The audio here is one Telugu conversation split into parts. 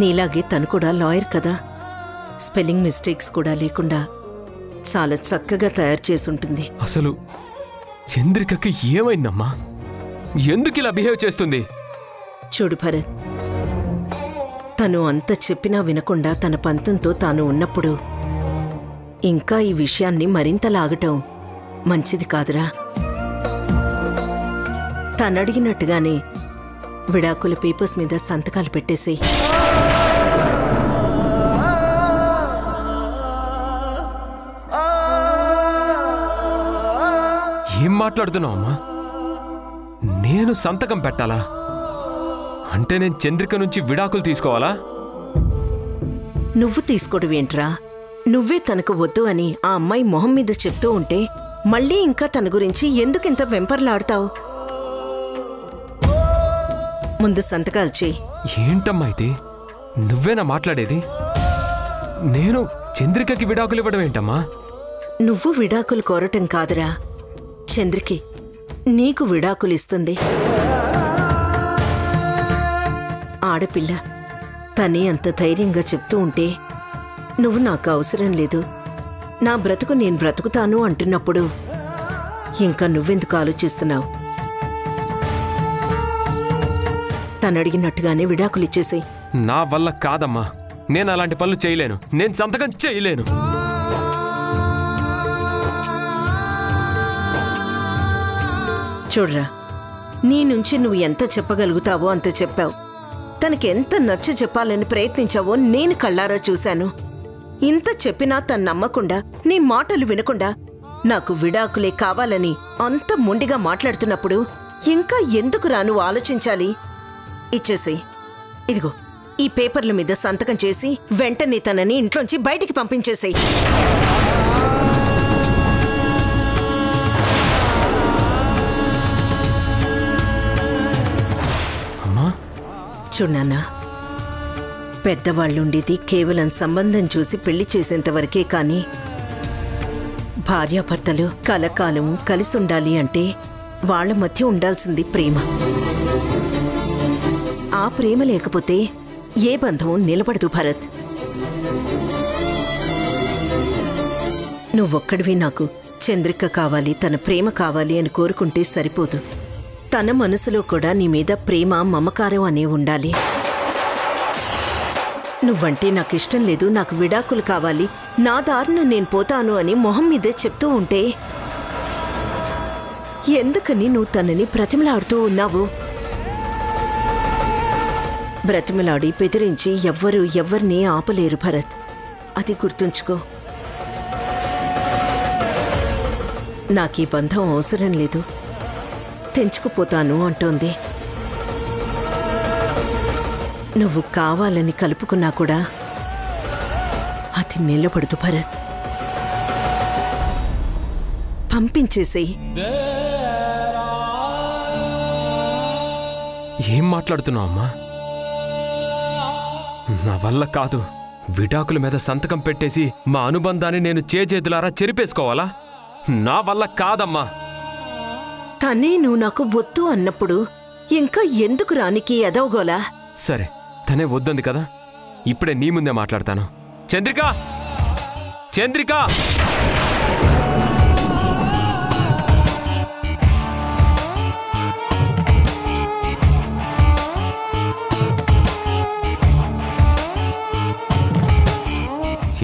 నీలాగే తను కూడా లాయర్ కదా, స్పెల్లింగ్ మిస్టేక్స్ కూడా లేకుండా చాలా చక్కగా తయారు చేసుంటుంది. అసలు చంద్రికకి ఏమైందమ్మా? ఎందుకు ఇలా బిహేవ్ చేస్తుంది? చూడు భరత్, తను అంత చెప్పినా వినకుండా తన పంతంతో తాను ఉన్నప్పుడు ఇంకా ఈ విషయాన్ని మరింత లాగటం మంచిది కాదురా. తనడిగినట్టుగానే విడాకుల పేపర్స్ మీద సంతకాలు పెట్టేసి ఏం మాట్లాడుతున్నావు అమ్మా? నేను సంతకం పెట్టాలా? అంటే నేను చంద్రిక నుంచి విడాకులు తీసుకోవాలా? నువ్వు తీసుకోవడమేంట్రా? నువ్వే తనకు వద్దు అని ఆ అమ్మాయి మొహం మీద చెప్తూ ఉంటే మళ్ళీ ఇంకా తన గురించి ఎందుకింత వెంపర్లాడతావు? ముందు సంతకాలు చేయి. ఏంటమ్మా ఇది? నువ్వేనా మాట్లాడేది? నేను చంద్రికకి విడాకులు ఇవ్వడం ఏంటమ్మా? నువ్వు విడాకులు కోరటం కాదురా, చంద్రికి నీకు విడాకులిస్తుంది. ఆడపిల్ల తనే అంత ధైర్యంగా చెప్తూ ఉంటే నువ్వు నాకు అవసరం లేదు, నా బ్రతుకు నేను బ్రతుకుతాను అంటున్నప్పుడు ఇంకా నువ్వెందుకు ఆలోచిస్తున్నావు? తనడిగినట్టుగానే విడాకులిచ్చేసేయ్. నా వల్ల కాదమ్మా, నేను అలాంటి పనులు చేయలేను. నేను సంతకం చేయలేను. చూడరా, నీ నుంచి నువ్వు ఎంత చెప్పగలుగుతావో అంత చెప్పావు. తనకెంత నచ్చ చెప్పాలని ప్రయత్నించావో నేను కళ్ళారా చూశాను. ఇంత చెప్పినా తను నమ్మకుండా, నీ మాటలు వినకుండా నాకు విడాకులే కావాలని అంత మొండిగా మాట్లాడుతున్నప్పుడు ఇంకా ఎందుకురా నువ్వు ఆలోచించాలి? ఇచ్చేసేయ్. ఇదిగో ఈ పేపర్ల మీద సంతకం చేసి వెంటనే తనని ఇంట్లోంచి బయటికి పంపించేసేయ్. చూడన్నా, పెద్దవాళ్ళుండేది కేవలం సంబంధం చూసి పెళ్లి చేసేంతవరకే కాని భార్యాభర్తలు కలకాలం కలిసుండాలి అంటే వాళ్ల మధ్య ఉండాల్సింది ప్రేమ. ఆ ప్రేమ లేకపోతే ఏ బంధం నిలబడదు భరత్. నువ్వొక్కడివి నాకు చంద్రిక కావాలి, తన ప్రేమ కావాలి అని కోరుకుంటే సరిపోదు. తన మనసులో కూడా నీ మీద ప్రేమ మమకారం అనే ఉండాలి. నువ్వంటే నాకిష్టం లేదు, నాకు విడాకులు కావాలి, నా దారిన నేను పోతాను అని మొహం మీదే చెప్తూ ఉంటే ఎందుకని నువ్వు తనని బ్రతిమలాడుతూ ఉన్నావు? బ్రతిమలాడి బెదిరించి ఎవ్వరినీ ఆపలేరు భరత్, అది గుర్తుంచుకో. నాకీ బంధం అవసరం లేదు, తెంచుకుపోతాను అంటోంది. నువ్వు కావాలని కలుపుకున్నా కూడా అది నిలబడదు భరత్. పంపించేసేయ్. ఏం మాట్లాడుతున్నావు అమ్మా? నా వల్ల కాదు. విడాకుల మీద సంతకం పెట్టేసి మా అనుబంధాన్ని నేను చేజేతులారా చెరిపేసుకోవాలా? నా వల్ల కాదమ్మా. తనే నువ్వు నాకు వద్దు అన్నప్పుడు ఇంకా ఎందుకు రానికి ఎదవగోలా? సరే, తనే వద్దంది కదా, ఇప్పుడే నీ ముందే మాట్లాడతాను. చంద్రిక, చంద్రిక!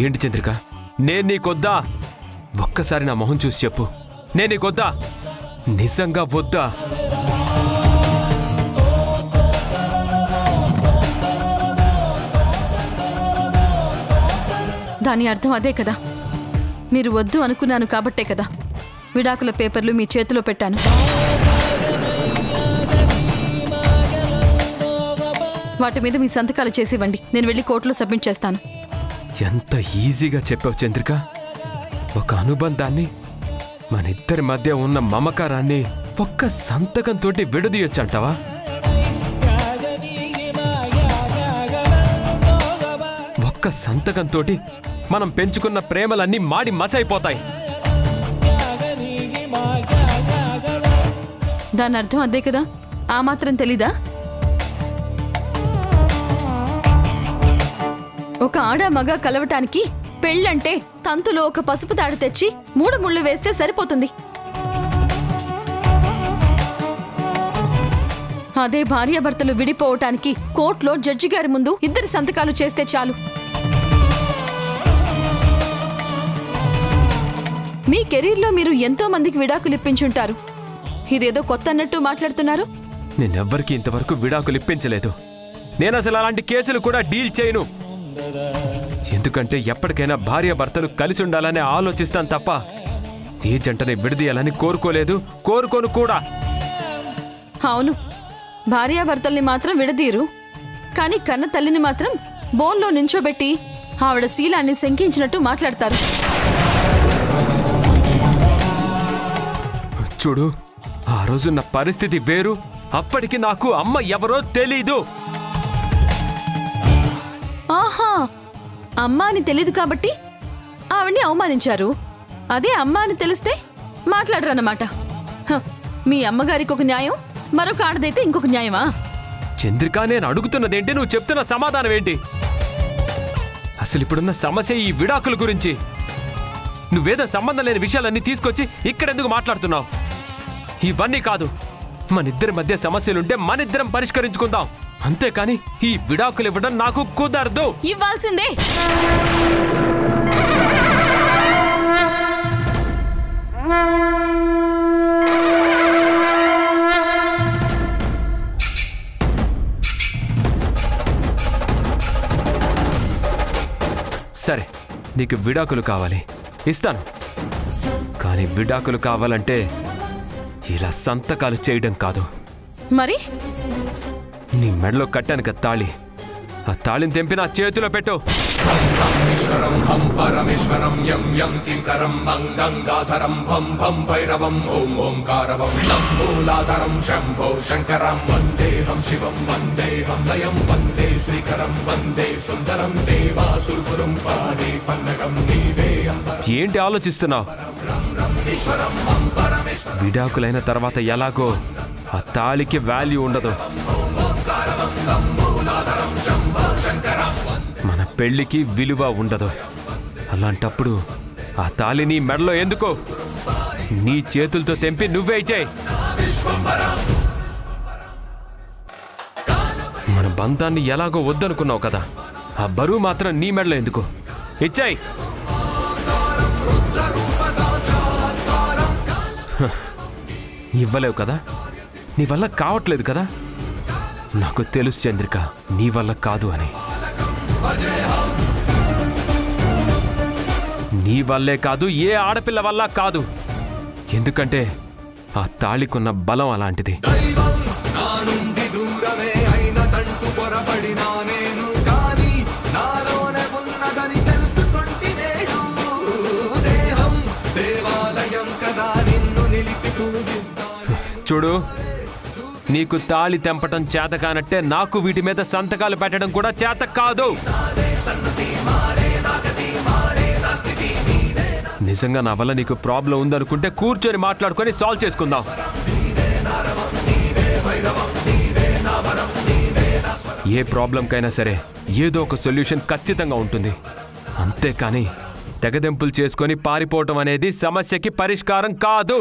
ఏంటి చంద్రిక, నేను నీకొద్దా? ఒక్కసారి నా మొహం చూసి చెప్పు, నేను నీకొద్దా? నిజంగా వద్దా? దాని అర్థం అదే కదా. మీరు వద్దు అనుకున్నాను కాబట్టే కదా విడాకుల పేపర్లు మీ చేతిలో పెట్టాను. వాటి మీద మీ సంతకాలు చేసివ్వండి, నేను వెళ్ళి కోర్టులో సబ్మిట్ చేస్తాను. ఎంత ఈజీగా చెప్పావు చంద్రిక. ఒక అనుబంధాన్ని, మన ఇద్దరి మధ్య ఉన్న మమకారాన్ని ఒక్క సంతకంతో విడదీయొచ్చంటావా? ఒక్క సంతకంతో మనం పెంచుకున్న ప్రేమలన్నీ మాడి మసైపోతాయి. దాని అర్థం అదే కదా, ఆ మాత్రం తెలీదా? ఒక ఆడ మగ కలవటానికి పెళ్ళంటే తంతులో ఒక పసుపు తాడు తెచ్చి 3 ముళ్ళు వేస్తే సరిపోతుంది. అదే భార్యాభర్తలు విడిపోవటానికి కోర్టులో జడ్జి గారి ముందు 2 సంతకాలు చేస్తే చాలు. మీ కెరీర్లో మీరు ఎంతో మందికి విడాకులు ఇప్పించుంటారు. ఇదేదో కొత్త అన్నట్టు మాట్లాడుతున్నారు. నేనెవ్వరికి ఇంతవరకు విడాకులు ఇప్పించలేదు. నేను అసలు అలాంటి కేసులు కూడా డీల్ చేయను. ఎందుకంటే ఎప్పటికైనా భార్యాభర్తలు కలిసి ఉండాలని ఆలోచిస్తాను తప్ప ఏ జంటని విడదీయాలని కోరుకోను కూడా. అవును, భార్యాభర్తల్ని మాత్రం విడదీరు, కానీ కన్న తల్లిని మాత్రం బోన్లో నించోబెట్టి ఆవిడ శీలాన్ని శంకించినట్టు మాట్లాడతారు. చూడు, ఆ రోజు నా పరిస్థితి వేరు. అప్పటికి నాకు అమ్మ ఎవరో తెలీదు. ఆహా, అమ్మ అని తెలీదు కాబట్టి ఆవిడ్ని అవమానించారు. అదే అమ్మ అని తెలిస్తే మాట్లాడరన్నమాట. మీ అమ్మగారికి ఒక న్యాయం, మరొక ఆడదైతే ఇంకొక న్యాయమా? చంద్రిక, నేను అడుగుతున్నదేంటి, నువ్వు చెప్తున్న సమాధానం ఏంటి? అసలు ఇప్పుడున్న సమస్య ఈ విడాకుల గురించి. నువ్వేదో సంబంధం లేని విషయాలన్నీ తీసుకొచ్చి ఇక్కడెందుకు మాట్లాడుతున్నావు? ఇవన్నీ కాదు, మనిద్దరి మధ్య సమస్యలుంటే మనిద్దరం పరిష్కరించుకుందాం, అంతేకాని ఈ విడాకులు ఇవ్వడం నాకు కుదరదు. ఇవ్వాల్సిందే. సరే, నీకు విడాకులు కావాలి, ఇస్తాను. కానీ విడాకులు కావాలంటే ఇలా సంతకాలు చేయడం కాదు. మరి నీ మెడలో కట్టాను కదా తాళి, ఆ తాళిని తెంపి నా చేతిలో పెట్టు. ఏంటి ఆలోచిస్తున్నావు? విడాకులైన తర్వాత ఎలాగో ఆ తాళికి వాల్యూ ఉండదు. మన పెళ్లికి విలువ ఉండదు. అలాంటప్పుడు ఆ తాళిని మెడలో ఎందుకో నీ చేతులతో తెంపి నువ్వే ఇచ్చేయ్. మన బంధాన్ని ఎలాగో వద్దనుకున్నావు కదా, ఆ బరువు మాత్రం నీ మెడలో ఎందుకు? ఇచ్చేయ్. ఇవ్వలేవు కదా, నీ వల్ల కావట్లేదు కదా. నాకు తెలుసు చంద్రిక, నీ వల్ల కాదు అని. నీ వల్లే కాదు, ఏ ఆడపిల్ల వల్ల కాదు. ఎందుకంటే ఆ తాళికున్న బలం అలాంటిది. చూడు, నీకు తాళి తెంపటం చేత కానట్టే నాకు వీటి మీద సంతకాలు పెట్టడం కూడా చేత కాదు. నిజంగా నా వల్ల నీకు ప్రాబ్లం ఉందనుకుంటే కూర్చొని మాట్లాడుకొని సాల్వ్ చేసుకుందాం. ఏ ప్రాబ్లంకైనా సరే ఏదో ఒక సొల్యూషన్ ఖచ్చితంగా ఉంటుంది. అంతేకాని తెగదెంపులు చేసుకొని పారిపోవటం అనేది సమస్యకి పరిష్కారం కాదు.